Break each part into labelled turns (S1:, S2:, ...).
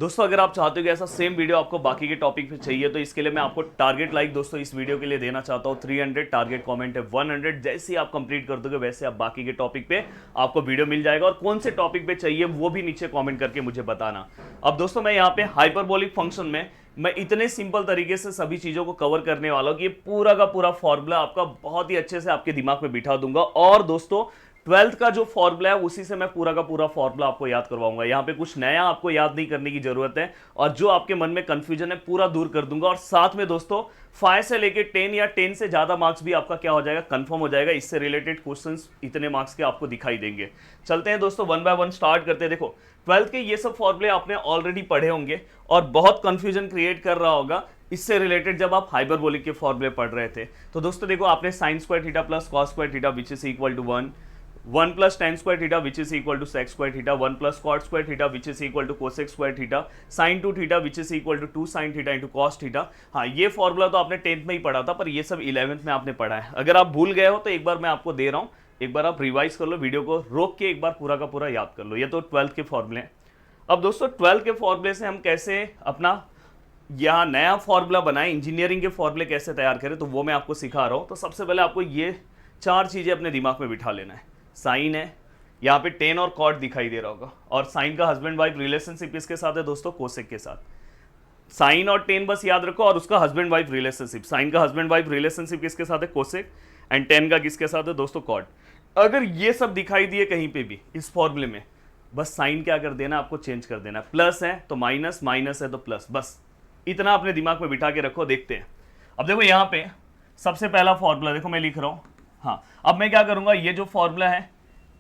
S1: दोस्तों अगर आप चाहते हो कि ऐसा सेम वीडियो आपको बाकी के टॉपिक पे चाहिए तो इसके लिए मैं आपको टारगेट लाइक दोस्तों इस वीडियो के लिए देना चाहता हूँ 300, टारगेट कमेंट है 100। जैसे ही आप कंप्लीट कर दोगे वैसे आप बाकी के टॉपिक पे आपको वीडियो मिल जाएगा, और कौन से टॉपिक पे चाहिए वो भी नीचे कमेंट करके मुझे बताना। अब दोस्तों मैं यहाँ पे हाइपरबोलिक फंक्शन में मैं इतने सिंपल तरीके से सभी चीज़ों को कवर करने वाला हूँ कि ये पूरा का पूरा फॉर्मूला आपका बहुत ही अच्छे से आपके दिमाग में बिठा दूंगा। और दोस्तों 12th का जो फॉर्मूला है उसी से मैं पूरा का पूरा फॉर्मूला आपको याद करवाऊंगा। यहाँ पे कुछ नया आपको याद नहीं करने की जरूरत है, और जो आपके मन में कंफ्यूजन है पूरा दूर कर दूंगा। और साथ में दोस्तों 5 से लेके 10 या 10 से ज्यादा मार्क्स भी आपका क्या हो जाएगा, कंफर्म हो जाएगा। इससे रिलेटेड क्वेश्चंस इतने मार्क्स के आपको दिखाई देंगे। चलते हैं दोस्तों 1 बाय 1 स्टार्ट करते हैं। देखो 12th के ये सब फॉर्मूले आपने ऑलरेडी पढ़े होंगे और बहुत कंफ्यूजन क्रिएट कर रहा होगा इससे रिलेटेड जब आप हाइपरबोलिक के फॉर्मूले पढ़ रहे थे। तो दोस्तों देखो आपने sine square theta plus cos square theta which is equal to 1 plus tan square theta which is equal to sec square theta, 1 plus cot square theta which is equal to cosec square theta, sine 2 theta which is equal to 2 sine theta into cos theta. हाँ ये formula तो आपने 10th में ही पढ़ा था, पर ये सब 11th में आपने पढ़ा है। अगर आप भूल गए हो तो एक बार मैं आपको दे रहा हूँ, एक बार आप रिवाइज कर लो, वीडियो को रोक के एक बार पूरा का पूरा याद कर लो। ये तो 12th के फॉर्मूले। अब दोस्तों 12th के फॉर्मूले से हम कैसे अपना यहाँ नया फॉर्मूला बनाए, इंजीनियरिंग के फॉर्मूले कैसे तैयार करें, तो वो मैं आपको सिखा रहा हूँ। तो सबसे पहले आपको ये 4 चीज़ें अपने दिमाग में बिठा लेना है। साइन है, यहाँ पे टेन और कॉट दिखाई दे रहा होगा, और साइन का हस्बैंड वाइफ रिलेशनशिप किसके साथ है दोस्तों, कोसेक के साथ। साइन और टेन बस याद रखो, और उसका हस्बैंड वाइफ रिलेशनशिप, साइन का हस्बैंड वाइफ रिलेशनशिप किसके साथ है, कोसेक, एंड टेन का किसके साथ है दोस्तों, कॉट। अगर ये सब दिखाई दिए कहीं पे भी इस फॉर्मूले में, बस साइन क्या कर देना, आपको चेंज कर देना। प्लस है तो माइनस, माइनस है तो प्लस, बस इतना अपने दिमाग में बिठा के रखो। देखते हैं। अब देखो यहाँ पे सबसे पहला फॉर्मूला देखो मैं लिख रहा हूँ। हाँ अब मैं क्या करूंगा, ये जो फॉर्मूला है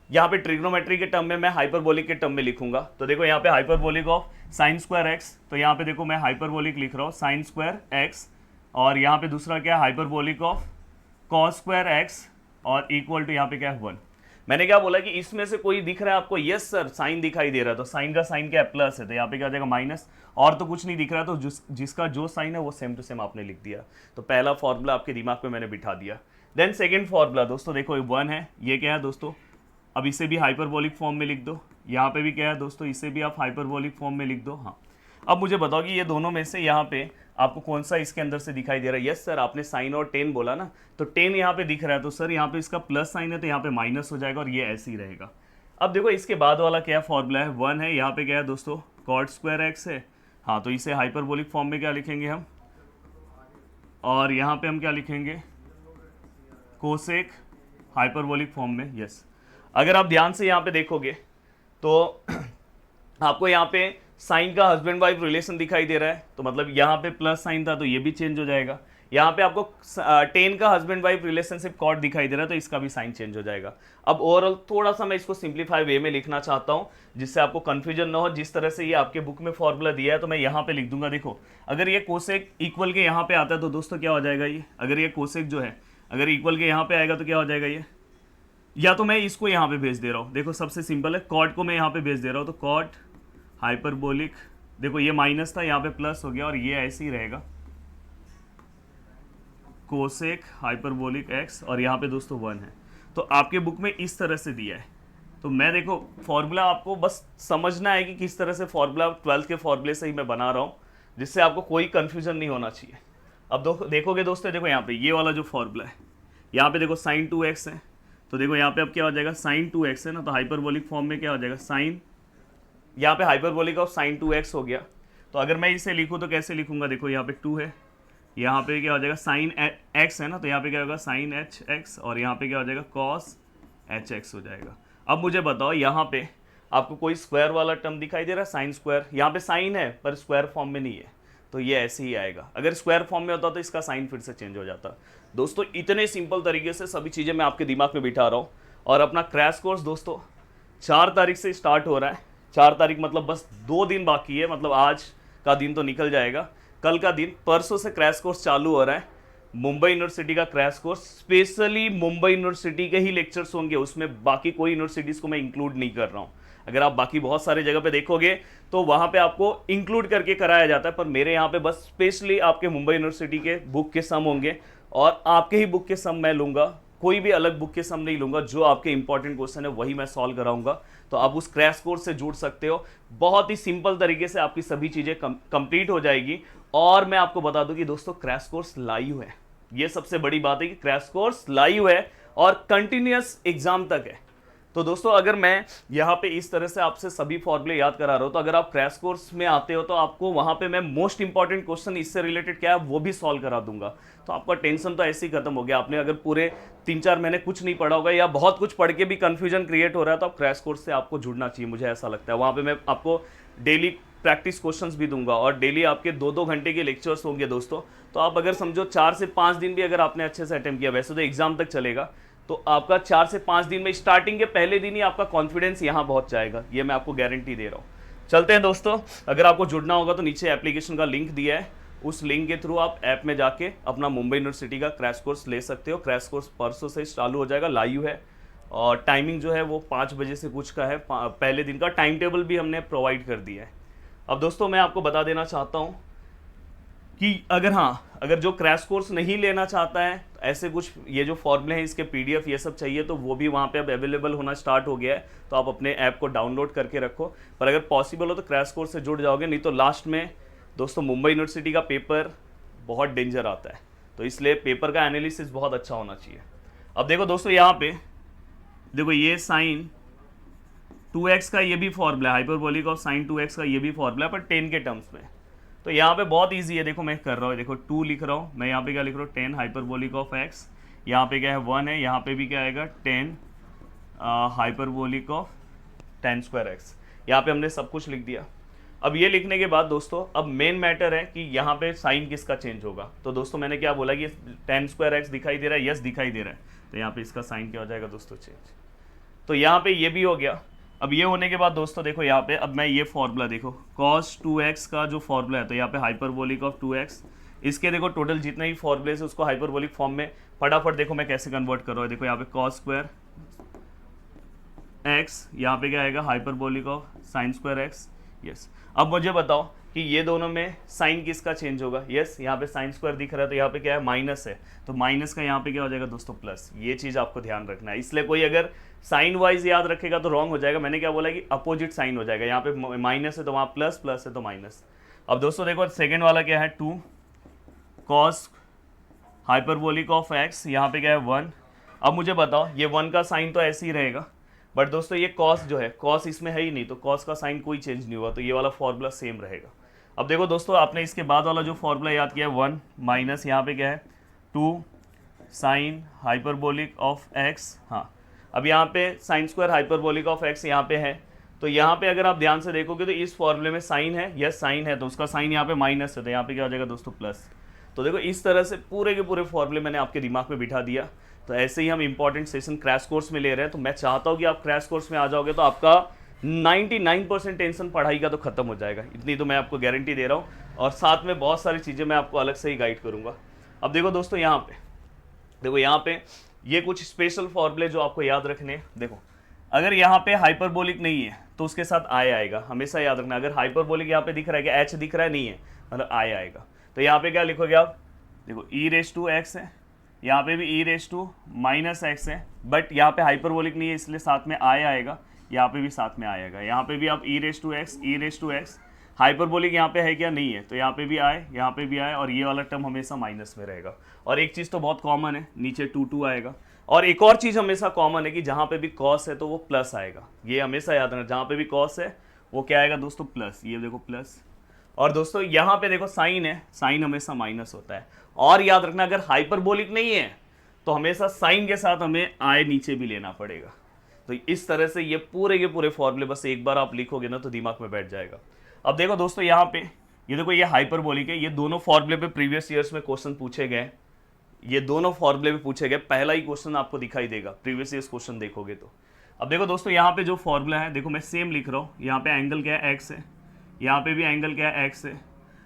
S1: यहाँ पे ट्रिग्नोमेट्री के टर्म में मैं हाइपरबोलिक के टर्म में लिखूंगा। तो देखो यहाँ पे hyperbolic of sine square x, तो यहाँ पे देखो मैं हाइपरबोलिक लिख रहा हूँ साइन स्क्वायर एक्स, और यहाँ पे दूसरा क्या है hyperbolic of cos square x, और इक्वल टू यहाँ पे क्या है 1। मैंने क्या बोला कि इसमें से कोई दिख रहा है आपको, यस सर साइन दिखाई दे रहा है, तो साइन का साइन क्या है, प्लस है, तो यहाँ पे क्या हो जाएगा माइनस, और तो कुछ नहीं दिख रहा, तो जिसका जो साइन है वो सेम टू सेम आपने लिख दिया। तो पहला फॉर्मूला आपके दिमाग में मैंने बिठा दिया। देन सेकेंड फॉर्मूला दोस्तों देखो 1 है, ये क्या है दोस्तों, अब इसे भी हाइपरबोलिक फॉर्म में लिख दो। यहाँ पे भी क्या है दोस्तों, इसे भी आप हाइपरबोलिक फॉर्म में लिख दो। हाँ अब मुझे बताओ कि ये दोनों में से यहाँ पे आपको कौन सा इसके अंदर से दिखाई दे रहा है। यस सर आपने साइन और 10 बोला ना, तो 10 यहाँ पे दिख रहा है, तो सर यहाँ पे इसका प्लस साइन है तो यहाँ पे माइनस हो जाएगा, और ये ऐसे ही रहेगा। अब देखो इसके बाद वाला क्या फॉर्मूला है, 1 है, यहाँ पे क्या है दोस्तों, कॉट स्क्वायर एक्स है। हाँ तो इसे हाइपरबोलिक फॉर्म में क्या लिखेंगे हम, और यहाँ पे हम क्या लिखेंगे, कोसेक हाइपरबोलिक फॉर्म में। यस अगर आप ध्यान से यहाँ पे देखोगे तो आपको यहाँ पे साइन का हस्बैंड वाइफ रिलेशन दिखाई दे रहा है, तो मतलब यहाँ पे प्लस साइन था तो ये भी चेंज हो जाएगा। यहाँ पे आपको 10 का हस्बैंड वाइफ रिलेशनशिप कॉट दिखाई दे रहा है, तो इसका भी साइन चेंज हो जाएगा। अब ओवरऑल थोड़ा सा मैं इसको सिंप्लीफाई वे में लिखना चाहता हूँ जिससे आपको कंफ्यूजन ना हो। जिस तरह से ये आपके बुक में फॉर्मूला दिया है तो मैं यहाँ पे लिख दूंगा। देखो अगर ये कोसेक इक्वल के यहाँ पे आता है तो दोस्तों क्या हो जाएगा, ये अगर ये कोसेक जो है अगर इक्वल के यहाँ पे आएगा तो क्या हो जाएगा, ये या तो मैं इसको यहाँ पे भेज दे रहा हूँ। देखो सबसे सिंपल है, कॉट को मैं यहाँ पे भेज दे रहा हूँ, तो कॉट हाइपरबोलिक, देखो ये माइनस था यहाँ पे प्लस हो गया, और ये ऐसे ही रहेगा कोसेक हाइपरबोलिक एक्स, और यहाँ पे दोस्तों 1 है। तो आपके बुक में इस तरह से दिया है। तो मैं देखो फॉर्मूला आपको बस समझना है कि किस तरह से फॉर्मूला 12th के फॉर्मूले से ही मैं बना रहा हूँ, जिससे आपको कोई कन्फ्यूजन नहीं होना चाहिए। अब देखोगे दोस्तों, देखो यहाँ पे ये वाला जो फॉर्मूला है, यहाँ पे देखो साइन 2x है, तो देखो यहाँ पे अब क्या हो जाएगा, साइन 2x है ना, तो हाइपरबोलिक फॉर्म में क्या हो जाएगा, साइन, यहाँ पे हाइपरबोलिक ऑफ साइन 2x हो गया। तो अगर मैं इसे लिखूँ तो कैसे लिखूंगा, देखो यहाँ पे 2 है, यहाँ पे क्या हो जाएगा साइन x है ना, तो यहाँ पे क्या होगा साइन hx, और यहाँ पे क्या हो जाएगा कॉस hx हो जाएगा। अब मुझे बताओ यहाँ पे आपको कोई स्क्वायर वाला टर्म दिखाई दे रहा है, साइन स्क्वायर, यहाँ पे साइन है पर स्क्वायर फॉर्म में नहीं है, तो ये ऐसे ही आएगा। अगर स्क्वायर फॉर्म में होता तो इसका साइन फिर से चेंज हो जाता। दोस्तों इतने सिंपल तरीके से सभी चीज़ें मैं आपके दिमाग में बिठा रहा हूँ। और अपना क्रैश कोर्स दोस्तों 4 तारीख से स्टार्ट हो रहा है। 4 तारीख मतलब बस 2 दिन बाकी है, मतलब आज का दिन तो निकल जाएगा, कल का दिन, परसों से क्रैश कोर्स चालू हो रहा है। मुंबई यूनिवर्सिटी का crash course, specially Mumbai university के ही लेक्चर्स होंगे, उसमें बाकी कोई यूनिवर्सिटीज़ को मैं इंक्लूड नहीं कर रहा हूँ। अगर आप बाकी बहुत सारे जगह पे देखोगे तो वहाँ पे आपको इंक्लूड करके कराया जाता है, पर मेरे यहाँ पे बस स्पेशली आपके मुंबई यूनिवर्सिटी के बुक के सम होंगे, और आपके ही बुक के सम मैं लूँगा कोई भी अलग बुक के सम नहीं लूंगा, जो आपके इंपॉर्टेंट क्वेश्चन है वही मैं सॉल्व कराऊंगा। तो आप उस क्रैश कोर्स से जुड़ सकते हो, बहुत ही सिंपल तरीके से आपकी सभी चीज़ें कंप्लीट हो जाएगी। और मैं आपको बता दूं कि दोस्तों क्रैश कोर्स लाइव है, ये सबसे बड़ी बात है कि क्रैश कोर्स लाइव है और कंटिन्यूअस एग्जाम तक है। तो दोस्तों अगर मैं यहाँ पे इस तरह से आपसे सभी फॉर्मूले याद करा रहा हूँ, तो अगर आप क्रैश कोर्स में आते हो तो आपको वहाँ पे मैं मोस्ट इंपॉर्टेंट क्वेश्चन इससे रिलेटेड क्या है वो भी सॉल्व करा दूंगा। तो आपका टेंशन तो ऐसे ही खत्म हो गया। आपने अगर पूरे 3-4 महीने कुछ नहीं पढ़ा होगा या बहुत कुछ पढ़ के भी कंफ्यूजन क्रिएट हो रहा है, तो आप क्रैश कोर्स से आपको जुड़ना चाहिए, मुझे ऐसा लगता है। वहाँ पर मैं आपको डेली प्रैक्टिस क्वेश्चंस भी दूंगा और डेली आपके 2-2 घंटे के लेक्चर्स होंगे दोस्तों। तो आप अगर समझो 4 से 5 दिन भी अगर आपने अच्छे से अटेम्प्ट किया, वैसे तो एग्जाम तक चलेगा, तो आपका 4 से 5 दिन में स्टार्टिंग के पहले दिन ही आपका कॉन्फिडेंस यहाँ पहुँच जाएगा, ये मैं आपको गारंटी दे रहा हूँ। चलते हैं दोस्तों, अगर आपको जुड़ना होगा तो नीचे एप्लीकेशन का लिंक दिया है, उस लिंक के थ्रू आप ऐप में जाके अपना मुंबई यूनिवर्सिटी का क्रैश कोर्स ले सकते हो। क्रैश कोर्स परसों से चालू हो जाएगा, लाइव है और टाइमिंग जो है वो 5 बजे से कुछ का है। पहले दिन का टाइम टेबल भी हमने प्रोवाइड कर दिया है। अब दोस्तों मैं आपको बता देना चाहता हूँ कि अगर जो क्रैश कोर्स नहीं लेना चाहता है, ऐसे कुछ ये जो फॉर्मूले हैं इसके पीडीएफ ये सब चाहिए, तो वो भी वहाँ पे अब अवेलेबल होना स्टार्ट हो गया है। तो आप अपने ऐप को डाउनलोड करके रखो, पर अगर पॉसिबल हो तो क्रैश कोर्स से जुड़ जाओगे, नहीं तो लास्ट में दोस्तों मुंबई यूनिवर्सिटी का पेपर बहुत डेंजर आता है, तो इसलिए पेपर का एनालिसिस बहुत अच्छा होना चाहिए। अब देखो दोस्तों, यहाँ पे देखो ये साइन 2x का ये भी फॉर्मूला है, हाइपरबोलिक ऑफ साइन 2x का ये भी फॉर्मूला है, पर 10 के टर्म्स में। तो यहाँ पे बहुत इजी है, देखो मैं कर रहा हूँ, देखो 2 लिख रहा हूँ मैं, यहाँ पे क्या लिख रहा हूँ 10 हाइपरबोलिक ऑफ x, यहाँ पे क्या है 1 है, यहाँ पे भी क्या आएगा 10 hyperbolic of tan square x। यहाँ पे हमने सब कुछ लिख दिया। अब ये लिखने के बाद दोस्तों अब मेन मैटर है कि यहाँ पे साइन किसका चेंज होगा। तो दोस्तों मैंने क्या बोला कि tan स्क्वायर x दिखाई दे रहा है, यस दिखाई दे रहा है, तो यहाँ पे इसका साइन क्या हो जाएगा दोस्तों चेंज। तो यहाँ पे ये भी हो गया। अब ये होने के बाद दोस्तों देखो यहाँ पे अब मैं ये फॉर्मूला देखो cos 2x का जो फॉर्मूला है, तो यहाँ पे हाइपरबोलिक ऑफ 2x, इसके देखो टोटल जितने भी फॉर्मूले से उसको हाइपरबोलिक फॉर्म में फटाफट देखो मैं कैसे कन्वर्ट कर रहा हूँ। देखो यहाँ पे cos स्क्वायर x, यहाँ पे क्या आएगा hyperbolic of sine square x। Yes, अब मुझे बताओ कि ये दोनों में साइन किसका चेंज होगा। यस, यहाँ पे साइन स्क्वायर दिख रहा है, तो यहाँ पे क्या है माइनस है, तो माइनस का यहाँ पे क्या हो जाएगा दोस्तों प्लस। ये चीज़ आपको ध्यान रखना है, इसलिए कोई अगर साइन वाइज याद रखेगा तो रॉन्ग हो जाएगा। मैंने क्या बोला कि अपोजिट साइन हो जाएगा, यहाँ पे माइनस है तो वहाँ प्लस, प्लस है तो माइनस। अब दोस्तों देखो सेकेंड वाला क्या है 2 कॉस हाइपरबोलिक ऑफ एक्स, यहाँ पे क्या है 1। अब मुझे बताओ ये 1 का साइन तो ऐसे ही रहेगा, बट दोस्तों ये कॉस जो है, कॉस इसमें है ही नहीं, तो कॉस का साइन कोई चेंज नहीं हुआ, तो ये वाला फॉर्मूला सेम रहेगा। अब देखो दोस्तों आपने इसके बाद वाला जो फॉर्मूला याद किया है 1 माइनस यहाँ पे क्या है 2 साइन हाइपरबोलिक ऑफ एक्स। हाँ, अब यहाँ पे sine square hyperbolic of x यहाँ पे है, तो यहाँ पे अगर आप ध्यान से देखोगे तो इस फॉर्मूले में साइन है, यस साइन है, तो उसका साइन यहाँ पे माइनस है, तो यहाँ पे क्या हो जाएगा दोस्तों प्लस। तो देखो इस तरह से पूरे के पूरे फॉर्मूले मैंने आपके दिमाग में बिठा दिया। तो ऐसे ही हम इंपॉर्टेंट सेशन क्रैश कोर्स में ले रहे हैं, तो मैं चाहता हूँ कि आप क्रैश कोर्स में आ जाओगे तो आपका 99% टेंशन पढ़ाई का तो खत्म हो जाएगा, इतनी तो मैं आपको गारंटी दे रहा हूँ। और साथ में बहुत सारी चीज़ें मैं आपको अलग से ही गाइड करूँगा। अब देखो दोस्तों यहाँ पे देखो, यहाँ पे ये कुछ स्पेशल फॉर्मूले जो आपको याद रखने हैं। देखो अगर यहाँ पे हाइपरबोलिक नहीं है तो उसके साथ आई आएगा, हमेशा याद रखना। अगर हाइपरबोलिक यहाँ पे दिख रहा है कि एच दिख रहा है, नहीं है, मतलब आई आएगा। तो यहाँ पे क्या लिखोगे आप, देखो ई रेस टू एक्स है, यहाँ पे भी e raise to minus x है, बट यहाँ पे हाइपरबोलिक नहीं है इसलिए साथ में आई आएगा, यहाँ पे भी साथ में आएगा। यहाँ पे भी आप ई रेस टू एक्स, हाइपरबोलिक यहाँ पे है क्या, नहीं है, तो यहाँ पे भी आए, यहाँ पे भी आए, और ये वाला टर्म हमेशा माइनस में रहेगा। और एक चीज़ तो बहुत कॉमन है, नीचे 2 आएगा। और एक और चीज़ हमेशा कॉमन है कि जहाँ पे भी कॉस है तो वो प्लस आएगा, ये हमेशा याद रखना, जहाँ पे भी कॉस है वो क्या आएगा दोस्तों प्लस, ये देखो प्लस। और दोस्तों यहाँ पे देखो साइन है, साइन हमेशा माइनस होता है। और याद रखना अगर हाइपरबोलिक नहीं है तो हमेशा साइन के साथ हमें आए नीचे भी लेना पड़ेगा। तो इस तरह से ये पूरे के पूरे फॉर्मूले बस एक बार आप लिखोगे ना तो दिमाग में बैठ जाएगा। अब देखो दोस्तों यहाँ पे ये देखो, ये हाइपरबोलिक है, ये दोनों फॉर्मूले पे प्रीवियस ईयर्स में क्वेश्चन पूछे गए, ये दोनों फॉर्मूले पे पूछे गए, पहला ही क्वेश्चन आपको दिखाई देगा प्रीवियस ईयर्स क्वेश्चन देखोगे तो। अब देखो दोस्तों यहाँ पे जो फॉर्मूला है, देखो मैं सेम लिख रहा हूँ, यहाँ पे एंगल क्या है एक्स है, यहाँ पे भी एंगल क्या है एक्स है।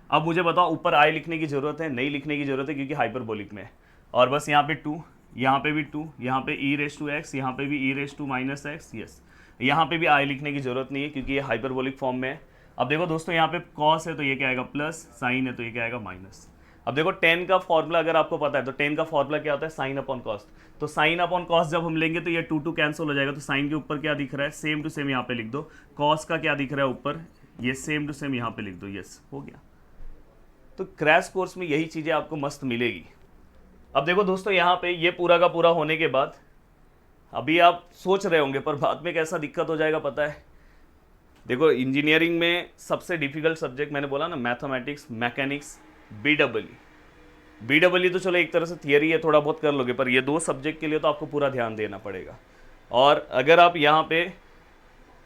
S1: अब मुझे बताओ ऊपर आई लिखने की जरूरत है, नहीं लिखने की जरूरत है क्योंकि हाइपरबोलिक में है। और बस यहाँ पे 2, यहाँ पे भी 2, यहाँ पे ई रेस टू एक्स, यहाँ पे भी e raise to minus x. Yes, यहाँ पे भी आई लिखने की जरूरत नहीं है क्योंकि ये हाइपरबोलिक फॉर्म में है। अब देखो दोस्तों यहाँ पे कॉस है तो ये क्या आएगा प्लस, साइन है तो ये क्या आएगा माइनस। अब देखो टेन का फॉर्मूला अगर आपको पता है तो टेन का फॉर्मूला क्या होता है, साइन अपॉन कॉस। तो साइन अपॉन कॉस जब हम लेंगे तो ये 2 कैंसिल हो जाएगा, तो साइन के ऊपर क्या दिख रहा है, सेम टू सेम यहाँ पे लिख दो। कॉस का क्या दिख रहा है ऊपर, ये सेम टू सेम यहाँ पे लिख दो। यस, हो गया। तो क्रैश कोर्स में यही चीज़ें आपको मस्त मिलेगी। अब देखो दोस्तों यहाँ पे ये पूरा का पूरा होने के बाद अभी आप सोच रहे होंगे पर बाद में कैसा दिक्कत हो जाएगा पता है। देखो इंजीनियरिंग में सबसे डिफिकल्ट सब्जेक्ट मैंने बोला ना, मैथमेटिक्स, मैकेनिक्स, बीडब्ल्यू तो चलो एक तरह से थियरी है, थोड़ा बहुत कर लोगे, पर ये 2 सब्जेक्ट के लिए तो आपको पूरा ध्यान देना पड़ेगा। और अगर आप यहाँ पे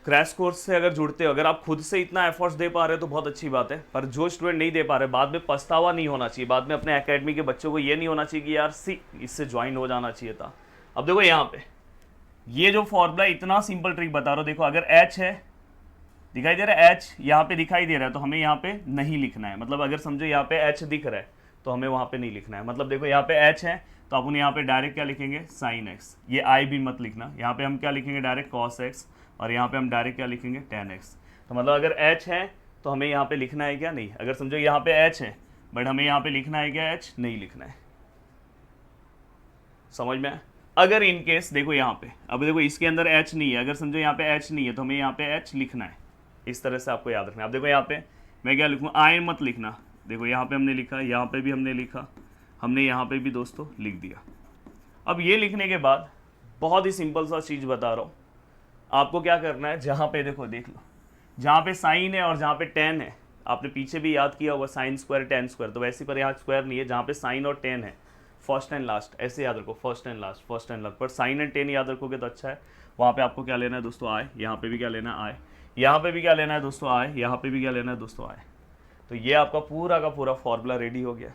S1: क्रैश कोर्स से अगर जुड़ते हो, अगर आप खुद से इतना एफर्ट्स दे पा रहे हो तो बहुत अच्छी बात है, पर जो स्टूडेंट नहीं दे पा रहे बाद में पछतावा नहीं होना चाहिए। बाद में अपने एकेडमी के बच्चों को ये नहीं होना चाहिए कि यार इससे ज्वाइन हो जाना चाहिए था। अब देखो यहाँ पे ये जो फॉर्मूला, इतना सिंपल ट्रिक बता रहा हूँ। देखो अगर एच है, दिखाई दे रहा है एच, यहाँ पे दिखाई दे रहा है तो हमें यहाँ पे नहीं लिखना है। मतलब अगर समझो यहाँ पे एच दिख रहा है तो हमें वहाँ पे नहीं लिखना है। मतलब देखो यहाँ पे एच है तो अपन यहाँ पे डायरेक्ट क्या लिखेंगे, साइन एक्स। ये आई भी मत लिखना, यहाँ पे हम क्या लिखेंगे, डायरेक्ट कॉस एक्स। और यहाँ पे हम डायरेक्ट क्या लिखेंगे, टेन एक्स। तो मतलब अगर एच है तो हमें यहाँ पे लिखना है क्या, नहीं। अगर समझो यहाँ पे एच है बट हमें यहाँ पे लिखना है क्या, एच नहीं लिखना है। समझ में आया? अगर इन केस देखो यहाँ पे, अब देखो इसके अंदर एच नहीं है, अगर समझो यहाँ पे एच नहीं है तो हमें यहाँ पे एच लिखना है। इस तरह से आपको याद रखना है। अब देखो यहाँ पे मैं क्या लिखूँ, आई मत लिखना। देखो यहाँ पे हमने लिखा, यहाँ पे भी हमने लिखा, हमने यहाँ पे भी दोस्तों लिख दिया। अब ये लिखने के बाद बहुत ही सिंपल सा चीज़ बता रहा हूँ आपको क्या करना है। जहाँ पे देखो देख लो, जहाँ पे साइन है और जहाँ पे टेन है, आपने पीछे भी याद किया होगा साइन स्क्वायर टेन स्क्वायर, तो वैसे पर यहाँ स्क्वायर नहीं है। जहाँ पे साइन और टेन है, फर्स्ट एंड लास्ट, ऐसे याद रखो, first and last, first and last. पर साइन एंड टेन याद रखोगे तो अच्छा है। वहाँ पे आपको क्या लेना है दोस्तों, आए। यहाँ पे भी क्या लेना है, आए। यहाँ पे भी क्या लेना है दोस्तों, आए। यहाँ पे भी क्या लेना है दोस्तों, आए। तो ये आपका पूरा का पूरा फॉर्मूला रेडी हो गया।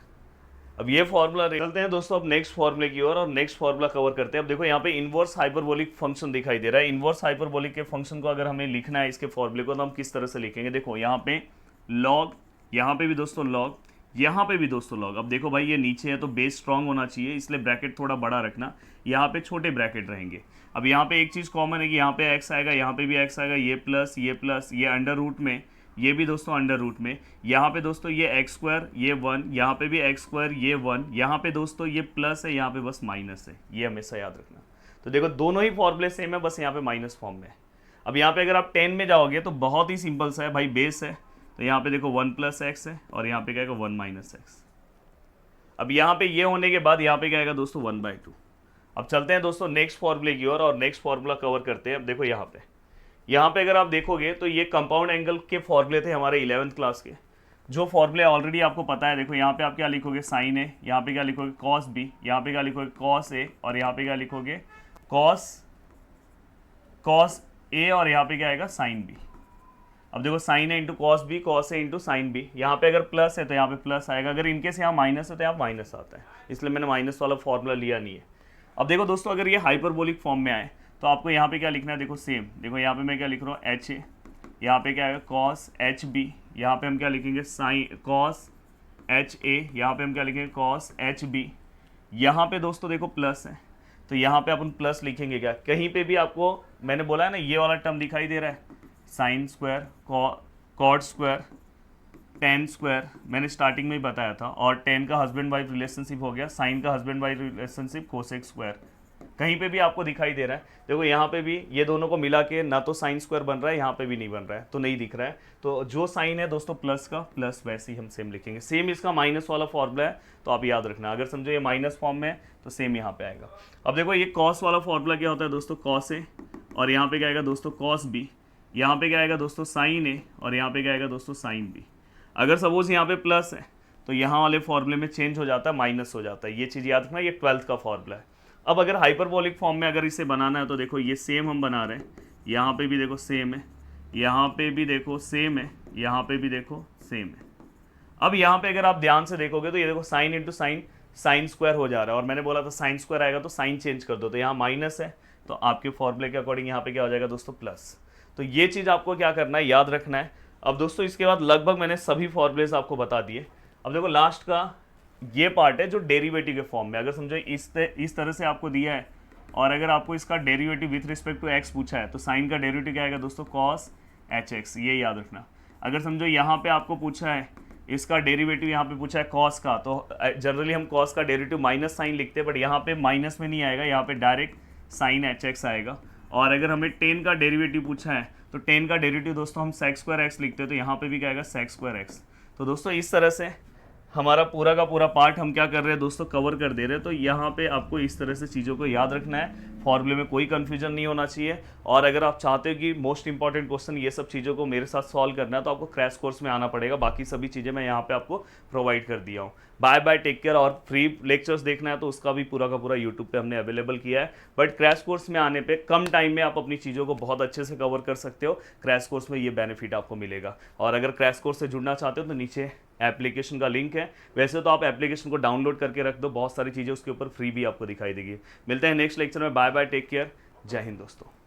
S1: अब ये फॉर्मूला चलते हैं दोस्तों अब नेक्स्ट फॉर्मूले की ओर, और नेक्स्ट फॉर्मूला कवर करते हैं। अब देखो यहाँ पे इनवर्स हाइपरबोलिक फंक्शन दिखाई दे रहा है। इनवर्स हाइपरबोलिक के फंक्शन को अगर हमें लिखना है इसके फॉर्मूले को, तो हम किस तरह से लिखेंगे। देखो यहाँ पे लॉग, यहाँ पे भी दोस्तों लॉग, यहाँ पे भी दोस्तों लॉग। अब देखो भाई ये नीचे है तो बेस स्ट्रॉन्ग होना चाहिए, इसलिए ब्रैकेट थोड़ा बड़ा रखना। यहाँ पे छोटे ब्रैकेट रहेंगे। अब यहाँ पे एक चीज़ कॉमन है कि यहाँ पे एक्स आएगा, यहाँ पे भी एक्स आएगा, ये प्लस, ये अंडर रूट में, ये भी दोस्तों अंडर रूट में। यहाँ पे दोस्तों ये एक्स स्क्वायर, ये 1, यहाँ पे भी एक्स स्क्वायर, ये 1, यहाँ पे दोस्तों ये प्लस है, यहाँ पे बस माइनस है। ये हमेशा याद रखना। तो देखो दोनों ही फॉर्मूले सेम है, बस यहाँ पे माइनस फॉर्म में है। अब यहाँ पे अगर आप 10 में जाओगे तो बहुत ही सिंपल सा है भाई, बेस है तो यहाँ पे देखो 1 प्लस एक्स है और यहाँ पे क्या आएगा 1 माइनस एक्स। अब यहाँ पे ये होने के बाद यहाँ पे क्या आएगा दोस्तों 1/2। अब चलते हैं दोस्तों नेक्स्ट फॉर्मूले की ओर और नेक्स्ट फॉर्मूला कवर करते हैं। अब देखो यहाँ पे अगर आप देखोगे तो ये कंपाउंड एंगल के फॉर्मूले थे हमारे 11th क्लास के, जो फॉर्मूले ऑलरेडी आपको पता है। देखो यहाँ पे आप क्या लिखोगे, साइन ए, यहाँ पे क्या लिखोगे कॉस बी, यहाँ पे क्या लिखोगे कॉस ए, और यहाँ पे क्या लिखोगे कॉस ए, और यहाँ पे क्या आएगा साइन बी। अब देखो sine A into cos B, cos A into sine B. यहाँ पे अगर प्लस है तो यहाँ पे प्लस आएगा, अगर इनकेस यहाँ माइनस है तो यहाँ माइनस आता है, इसलिए मैंने माइनस वाला फॉर्मूला लिया नहीं है। अब देखो दोस्तों अगर ये हाइपरबोलिक फॉर्म में आए तो आपको यहाँ पे क्या लिखना है, देखो सेम। देखो यहाँ पे मैं क्या लिख रहा हूँ, एच ए, यहाँ पे क्या आएगा कॉस एच बी, यहाँ पे हम क्या लिखेंगे साइन कॉस एच ए, यहाँ पे हम क्या लिखेंगे कॉस एच बी। यहाँ पे दोस्तों देखो प्लस है तो यहाँ पे अपन प्लस लिखेंगे क्या, कहीं पे भी आपको मैंने बोला है ना ये वाला टर्म दिखाई दे रहा है, sine square, cot square, tan square, मैंने स्टार्टिंग में ही बताया था। और टेन का हस्बैंड वाइफ रिलेशनशिप हो गया, साइन का husband wife relationship cosec square, कहीं पे भी आपको दिखाई दे रहा है। देखो यहाँ पे भी ये दोनों को मिला के ना तो साइन स्क्वायर बन रहा है, यहाँ पे भी नहीं बन रहा है तो नहीं दिख रहा है। तो जो साइन है दोस्तों प्लस का प्लस वैसे ही हम सेम लिखेंगे। सेम इसका माइनस वाला फॉर्मूला है तो आप याद रखना, अगर समझो ये माइनस फॉर्म में है तो सेम यहाँ पे आएगा। अब देखो ये कॉस वाला फॉर्मूला क्या होता है दोस्तों, कॉस ए, और यहाँ पे क्या आएगा दोस्तों कॉस बी, यहाँ पे क्या आएगा दोस्तों साइन ए, और यहाँ पे क्या आएगा दोस्तों साइन बी। अगर सपोज यहाँ पे प्लस है तो यहाँ वाले फॉर्मूले में चेंज हो जाता है, माइनस हो जाता है। ये चीज़ याद रखना, ये 12th का फॉर्मूला है। अब अगर हाइपरबोलिक फॉर्म में अगर इसे बनाना है तो देखो ये सेम हम बना रहे हैं, यहाँ पे भी देखो सेम है, यहाँ पे भी देखो सेम है, यहाँ पे भी देखो सेम है। अब यहाँ पे अगर आप ध्यान से देखोगे तो ये देखो sine into sine, sine square हो जा रहा है, और मैंने बोला था साइन स्क्वायर आएगा तो साइन चेंज कर दो, तो यहाँ माइनस है तो आपके फॉर्मूले के अकॉर्डिंग यहाँ पे क्या हो जाएगा दोस्तों प्लस। तो ये चीज़ आपको क्या करना है, याद रखना है। अब दोस्तों इसके बाद लगभग मैंने सभी फॉर्मूलेज आपको बता दिए। अब देखो लास्ट का ये पार्ट है जो डेरिवेटिव के फॉर्म में, अगर समझो इस तरह से आपको दिया है और अगर आपको इसका derivative with respect to X पूछा है तो साइन का डेरिवेटिव क्या आएगा दोस्तों कॉस एच एक्स, ये याद रखना। अगर समझो यहाँ पे आपको पूछा है इसका डेरिवेटिव यहाँ पे पूछा है कॉस का, तो जनरली हम कॉस का डेरिवेटिव माइनस साइन लिखते हैं, बट यहाँ पे माइनस में नहीं आएगा, यहाँ पे डायरेक्ट साइन एच एक्स आएगा। और अगर हमें टेन का डेरिवेटिव पूछा है तो टेन का डेरिवेटिव दोस्तों हम सेक स्क्वायर एक्स लिखते हैं, तो यहाँ पे भी क्या आएगा सेक स्क्वायर एक्स। तो दोस्तों इस तरह से हमारा पूरा का पूरा पार्ट हम क्या कर रहे हैं दोस्तों, कवर कर दे रहे हैं। तो यहाँ पे आपको इस तरह से चीज़ों को याद रखना है, फॉर्मूले में कोई कंफ्यूजन नहीं होना चाहिए। और अगर आप चाहते हो कि मोस्ट इंपॉर्टेंट क्वेश्चन ये सब चीज़ों को मेरे साथ सॉल्व करना है तो आपको क्रैश कोर्स में आना पड़ेगा। बाकी सभी चीज़ें मैं यहाँ पे आपको प्रोवाइड कर दिया हूँ। Bye bye, take care. और फ्री लेक्चर्स देखना है तो उसका भी पूरा का पूरा यूट्यूब पे हमने अवेलेबल किया है। बट क्रैश कोर्स में आने पे कम टाइम में आप अपनी चीज़ों को बहुत अच्छे से कवर कर सकते हो। क्रैश कोर्स में ये बेनिफिट आपको मिलेगा। और अगर क्रैश कोर्स से जुड़ना चाहते हो तो नीचे एप्लीकेशन का लिंक है। वैसे तो आप एप्लीकेशन को डाउनलोड करके रख दो, बहुत सारी चीज़ें उसके ऊपर फ्री भी आपको दिखाई देगी। मिलते हैं नेक्स्ट लेक्चर में। बाय बाय, टेक केयर, जय हिंद दोस्तों।